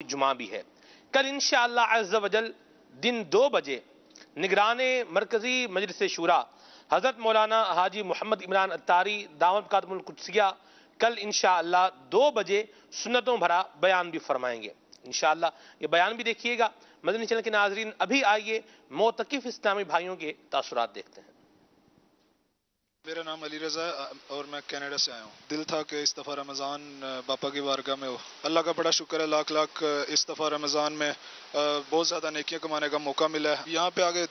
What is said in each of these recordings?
जुमा भी है। कल इंशाअल्लाह अज़्ज़ वजल दिन 2 बजे निगरान मरकजी मजलिस शूरा हजरत मौलाना हाजी मोहम्मद इमरान अत्तारी दावत कातमुल कुद्सिया कल इंशाअल्लाह 2 बजे सुन्नतों भरा बयान भी फरमाएंगे। इंशाअल्लाह ये बयान भी देखिएगा। मदनी चैनल के नाजरीन, अभी आइए मोतकिफ इस्लामी भाइयों के तासुरात देखते हैं। मेरा नाम अली रज़ा है और मैं कनाडा से आया हूँ। दिल था कि इस दफ़ा रमज़ान बापा की बारगाह में हो। अल्लाह का बड़ा शुक्र है, लाख लाख इस दफ़ा रमज़ान में बहुत ज़्यादा नेकियां कमाने का मौका मिला है। यहाँ पे आगे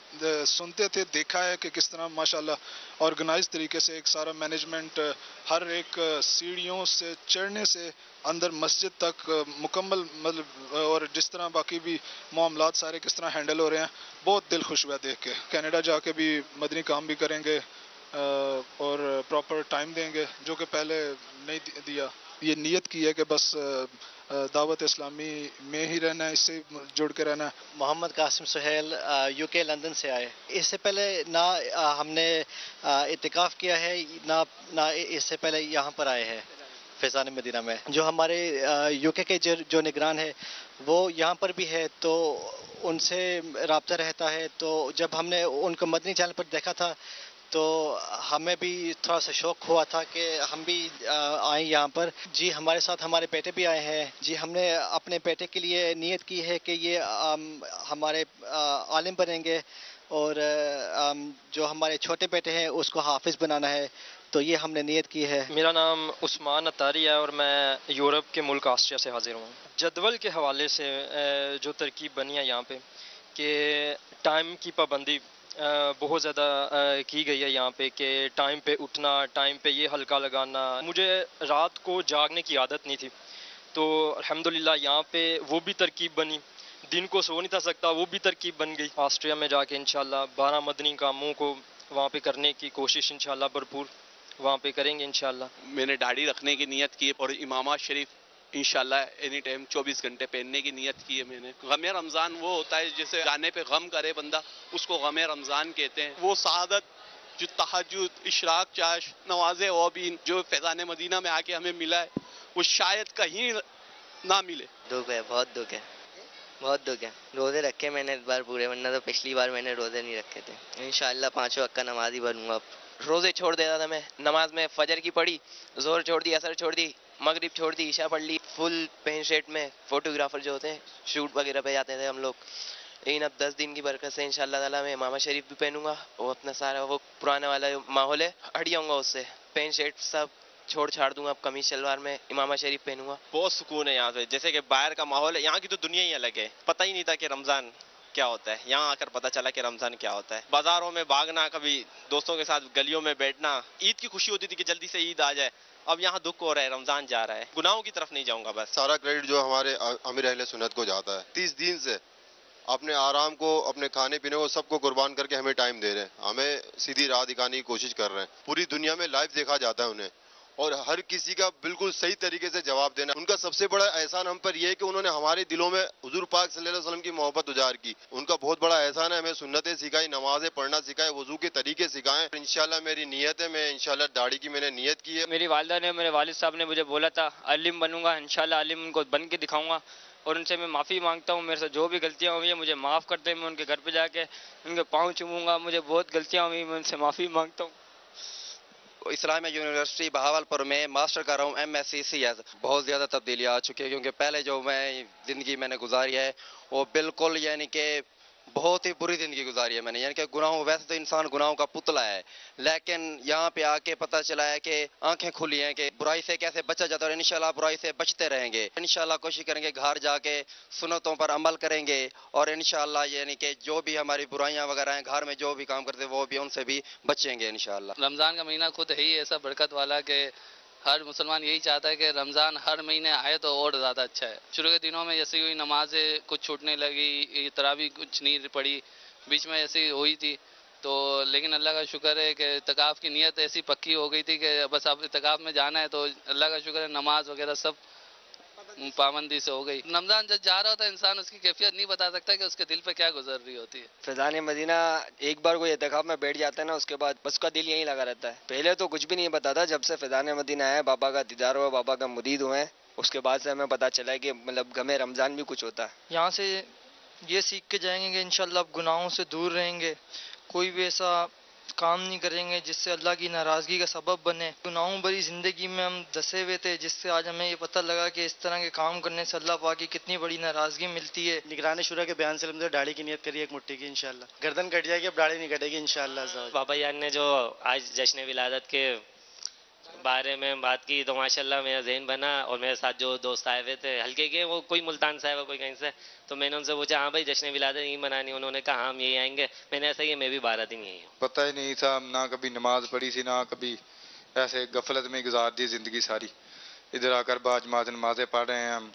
सुनते थे, देखा है कि किस तरह माशाल्लाह ऑर्गेनाइज तरीके से एक सारा मैनेजमेंट, हर एक सीढ़ियों से चढ़ने से अंदर मस्जिद तक मुकम्मल, मतलब और जिस तरह बाकी भी मामलात सारे किस तरह हैंडल हो रहे हैं, बहुत दिल खुश हुआ देख के। कनाडा जाके भी मदनी काम भी करेंगे और प्रॉपर टाइम देंगे, जो कि पहले नहीं दिया। ये नियत की है कि बस दावत इस्लामी में ही रहना है, इससे जुड़ के रहना है। मोहम्मद कासिम सुहेल यूके लंदन से आए। इससे पहले ना हमने इत्तिकाफ किया है, ना इससे पहले यहाँ पर आए हैं फैज़ान मदीना में। जो हमारे यूके के जो निगरान है वो यहाँ पर भी है, तो उनसे रब्ता रहता है। तो जब हमने उनको मदनी चैनल पर देखा था तो हमें भी थोड़ा सा शौक हुआ था कि हम भी आए यहाँ पर। जी, हमारे साथ हमारे बेटे भी आए हैं। जी, हमने अपने बेटे के लिए नियत की है कि ये हमारे आलिम बनेंगे, और जो हमारे छोटे बेटे हैं उसको हाफिज़ बनाना है, तो ये हमने नियत की है। मेरा नाम उस्मान अतारी है और मैं यूरोप के मुल्क ऑस्ट्रिया से हाजिर हूँ। जदवल के हवाले से जो तरकीब बनी है यहाँ पे कि टाइम की पाबंदी बहुत ज़्यादा की गई है यहाँ पे, कि टाइम पे उठना, टाइम पे ये हल्का लगाना। मुझे रात को जागने की आदत नहीं थी, तो अल्हम्दुलिल्लाह यहाँ पे वो भी तरकीब बनी। दिन को सो नहीं था सकता, वो भी तरकीब बन गई। ऑस्ट्रिया में जाके इंशाल्लाह 12 मदनी कामों को वहाँ पे करने की कोशिश इंशाल्लाह भरपूर वहाँ पे करेंगे इंशाल्लाह। मैंने दाढ़ी रखने की नियत की है और इमामा शरीफ इंशाल्लाह एनी टाइम 24 घंटे पहनने की नियत की है मैंने। गमे रमज़ान वो होता है जैसे गाने पे गम करे बंदा, उसको गमे रमज़ान कहते हैं। वो सआदत जो तहज्जुद, इशराक, चाश, नवाज़े औबीन जो फैज़ान मदीना में आके हमें मिला है, वो शायद कहीं ना मिले। दुख है, बहुत दुख है, बहुत दुख है। रोज़े रखे मैंने इस बार पूरे, वरना तो पिछली बार मैंने रोज़े नहीं रखे थे। इंशाअल्लाह 5 वक्त का नमाज ही बनूंगा अब। रोज़े छोड़ देता था मैं, नमाज में फजर की पढ़ी, जोहर छोड़ दी, असर छोड़ दी, मगरिब छोड़ दी, ईशा पढ़ ली। फुल पेंट शर्ट में फोटोग्राफर जो होते हैं शूट वगैरह पे जाते थे हम लोग। लेकिन अब 10 दिन की बरकत से इंशाअल्लाह ताला मैं इमामा शरीफ भी पहनूंगा, वो अपना सारा वो पुराने वाला जो माहौल है हट जाऊंगा उससे। पेंट शर्ट सब छोड़ छाड़ दूंगा, अब कमीज शलवार में इमामा शरीफ पहनूंगा। बहुत सुकून है यहाँ से, जैसे कि बाहर का माहौल है, यहाँ की तो दुनिया ही अलग है। पता ही नहीं था कि रमज़ान क्या होता है, यहाँ आकर पता चला कि रमज़ान क्या होता है। बाजारों में भागना, कभी दोस्तों के साथ गलियों में बैठना, ईद की खुशी होती थी कि जल्दी से ईद आ जाए। अब यहाँ दुख हो रहा है, रमज़ान जा रहा है, गुनाहों की तरफ नहीं जाऊंगा बस। सारा क्रेडिट जो हमारे अमीर अहले सुन्नत को जाता है। 30 दिन से अपने आराम को, अपने खाने पीने को, सबको कुर्बान करके हमें टाइम दे रहे हैं, हमें सीधी राह दिखाने की कोशिश कर रहे हैं। पूरी दुनिया में लाइव देखा जाता है उन्हें, और हर किसी का बिल्कुल सही तरीके से जवाब देना। उनका सबसे बड़ा एहसान हम पर यह है कि उन्होंने हमारे दिलों में हुजूर पाक सल्लल्लाहु अलैहि वसल्लम की मोहब्बत उजागर की। उनका बहुत बड़ा एहसान है, हमें सुन्नतें सिखाई, नमाजें पढ़ना सिखाए, वजू के तरीके सिखाएं। इंशाल्लाह मेरी नियत है, मैं इंशाल्लाह दाढ़ी की मैंने नियत की है। मेरी वालिदा ने, मेरे वालिद साहब ने मुझे बोला था आलिम बनूंगा, इंशाल्लाह आलिम उनको बन के दिखाऊंगा, और उनसे मैं माफ़ी मांगता हूँ। मेरे से जो भी गलतियाँ हुई हैं मुझे माफ़ कर दें। मैं उनके घर पे जाके उनके पाँव चूमूंगा। मुझे बहुत गलतियाँ हुई, मैं उनसे माफ़ी मांगता हूँ। इस्लामिया यूनिवर्सिटी बहावलपुर में मास्टर कर रहा हूँ, MSc CS। बहुत ज़्यादा तब्दीलियाँ आ चुकी है, क्योंकि पहले जो ज़िंदगी मैंने गुजारी है वो बिल्कुल यानी कि बहुत ही बुरी ज़िंदगी गुजारी है मैंने। यानी कि गुनाहों, वैसे तो इंसान गुनाहों का पुतला है, लेकिन यहाँ पे आके पता चला है कि आंखें खुली हैं कि बुराई से कैसे बचा जाता है, और इंशाल्लाह बुराई से बचते रहेंगे। इंशाल्लाह कोशिश करेंगे घर जाके सुन्नतों पर अमल करेंगे, और इंशाल्लाह यानी कि जो भी हमारी बुराइयां वगैरह हैं, घर में जो भी काम करते हैं वो भी उनसे भी बचेंगे इंशाल्लाह। रमज़ान का महीना खुद है ही ऐसा बरकत वाला कि हर मुसलमान यही चाहता है कि रमज़ान हर महीने आए तो और ज़्यादा अच्छा है। शुरू के दिनों में जैसे हुई नमाजें कुछ छूटने लगी, तरावी कुछ नहीं पड़ी, बीच में ऐसी हुई थी, तो लेकिन अल्लाह का शुक्र है कि इत्तिकाफ़ की नीयत ऐसी पक्की हो गई थी कि बस अब इत्तिकाफ़ में जाना है, तो अल्लाह का शुक्र है नमाज वगैरह सब पाबंदी से हो गई। रमज़ान जब जा रहा होता है इंसान उसकी कैफियत नहीं बता सकता कि उसके दिल पे क्या गुजर रही होती है। फैज़ान मदीना एक बार कोई इत्तिकाफ में बैठ जाता है ना, उसके बाद बस का दिल यहीं लगा रहता है। पहले तो कुछ भी नहीं बताता, जब से फैज़ान मदीना है, बाबा का दीदार हुआ, बाबा का मुरीद हुए, اس کے بعد سے ہمیں پتہ چلا کہ مطلب غم رمضان بھی کچھ ہوتا ہے. یہاں سے یہ سیکھ کے جائیں گے کہ انشاءاللہ اب گناہوں سے دور رہیں گے، کوئی بھی ایسا کام نہیں کریں گے جس سے اللہ کی ناراضگی کا سبب بنے. گناہوں بھری زندگی میں ہم دسے ہوئے تھے، جس سے آج ہمیں یہ پتہ لگا کہ اس طرح کے کام کرنے سے اللہ پاک کی کتنی بڑی ناراضگی ملتی ہے. نگران شورا کے بیان سے ہم نے داڑھی کی نیت کری ایک مٹھی کی، انشاءاللہ گردن کٹ جائے گی، اب داڑھی نہیں کٹے گی انشاءاللہ. پاپا جان نے جو آج جشن ولادت کے بارے میں بات کی تو ماشاءاللہ میرا ذہن بنا، اور میرے ساتھ جو دوست آئے ہوئے تھے ہلکے کے، وہ کوئی ملتان سے آئے، کوئی کہیں سے، تو میں نے ان سے پوچھا ہاں بھائی جشن ولادت نہیں منانی؟ انہوں نے کہا ہاں ہم یہی آئیں گے. میں نے ایسا ہی میں بھی 12 دن یہی ہوں. پتہ ہی نہیں تھا، نہ کبھی نماز پڑھی تھی، نہ کبھی ایسے غفلت میں گزار دی زندگی ساری. ادھر آ کر باجماعت نمازیں پڑھ رہے ہیں ہم،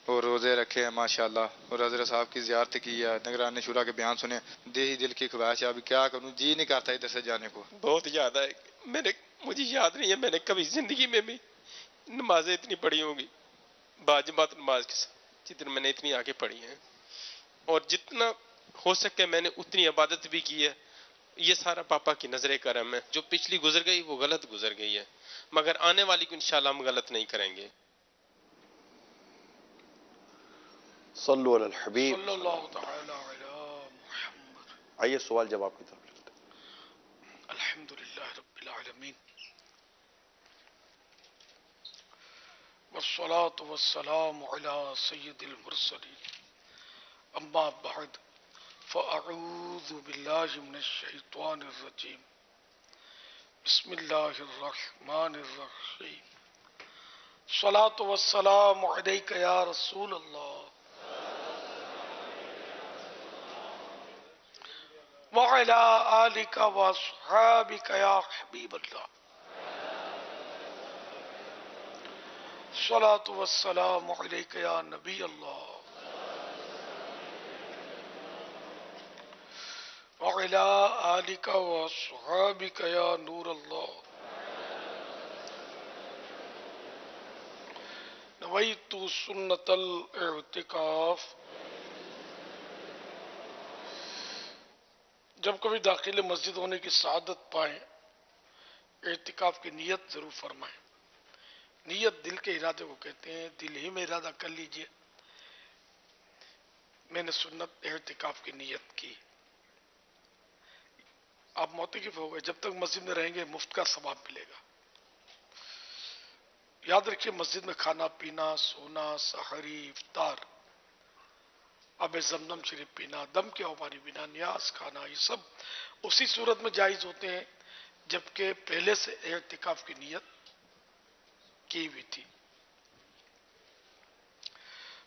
اور روزے رکھے ہیں ماشاءاللہ، اور حضرت صاحب کی زیارت کی ہے، نگران شورا کے بیان سنے. دیہی دل کی خواہش ہے، ابھی کیا کروں، جی نہیں کرتا ادھر سے جانے کو. بہت یاد ہے. مجھے یاد نہیں ہے میں نے کبھی زندگی میں بھی نمازیں اتنی پڑھی ہوں گی باجماعت نماز کے ساتھ جتنی میں نے اتنی آگے پڑھی ہیں، اور جتنا ہو سکے میں نے اتنی عبادت بھی کی ہے. یہ سارا پاپا کی نظر کرم ہے. جو پچھلی گزر گئی وہ غلط گزر گئی ہے، مگر آنے والی کو انشاءاللہ ہم غلط نہیں کریں گے. صلو علی الحبیب صلی اللہ تعالی علی محمد. آئیے سوال جواب کی طرف لیتے ہیں. الحمدللہ رب العالمین والصلاة والسلام علی سید المرسلین، اما بعد فاعوذ باللہ من الشیطان الرجیم، بسم اللہ الرحمن الرحیم. الصلاة والسلام علیک یا رسول اللہ وعلی آلک واصحابک یا حبیب اللہ. الصلاة والسلام علیک یا نبی اللہ وعلی آلک واصحابک یا نور اللہ. نویت سنت الاعتکاف. جب کبھی داخل مسجد ہونے کی سعادت پائیں، اعتکاف کی نیت ضرور فرمائیں. نیت دل کے ارادے کو کہتے ہیں. دل ہی میں ارادہ کر لیجئے میں نے سنت اعتکاف کی نیت کی. آپ معتکف ہو گئے، جب تک مسجد میں رہیں گے مفت کا ثواب ملے گا. یاد رکھیے مسجد میں کھانا پینا، سونا، سحری، افطار، آب زمزم شریف پینا، دم کیا پانی پینا، نیاز کھانا، یہ سب اسی صورت میں جائز ہوتے ہیں جبکہ پہلے سے اعتکاف کی نیت کی ہوئی تھی.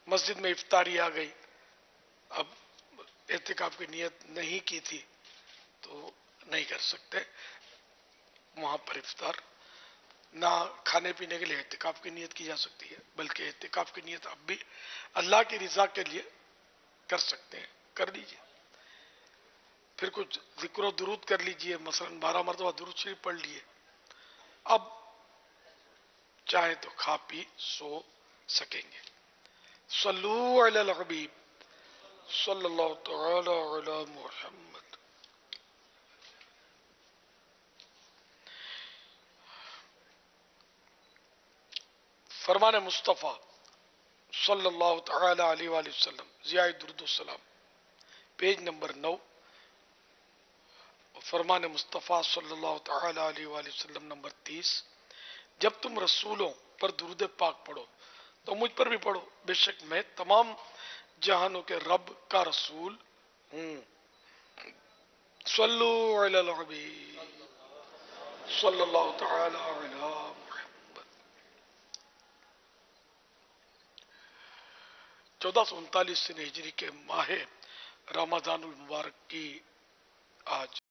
مسجد میں افطاری آ گئی، اب اعتکاف کی نیت نہیں کی تھی تو نہیں کر سکتے وہاں پر افطار. نہ کھانے پینے کے لیے اعتکاف کی نیت کی جا سکتی ہے، بلکہ اعتکاف کی نیت اب بھی اللہ کی رضا کے لیے کر سکتے ہیں، کر لیجئے. پھر کچھ ذکر و درود کر لیجئے، مثلا 12 مرتبہ درود شریف پڑھ لیے. اب چاہے تو کھا پی سو سکیں گے. صلو علی الحبیب صلی اللہ تعالی علی محمد. فرمان مصطفیٰ صلی اللہ تعالی علیہ وآلہ وسلم، ضیاء درود السلام، پیج نمبر 9. فرمان مصطفیٰ صلی اللہ تعالی علیہ وآلہ وسلم نمبر 30. جب تم رسولوں پر درود پاک پڑھو تو مجھ پر بھی پڑھو، بے شک میں تمام جہانوں کے رب کا رسول ہوں. صلو علی الحبیب صلی اللہ تعالی علی محمد. 1439 ہجری کے ماہ رمضان المبارک کی آج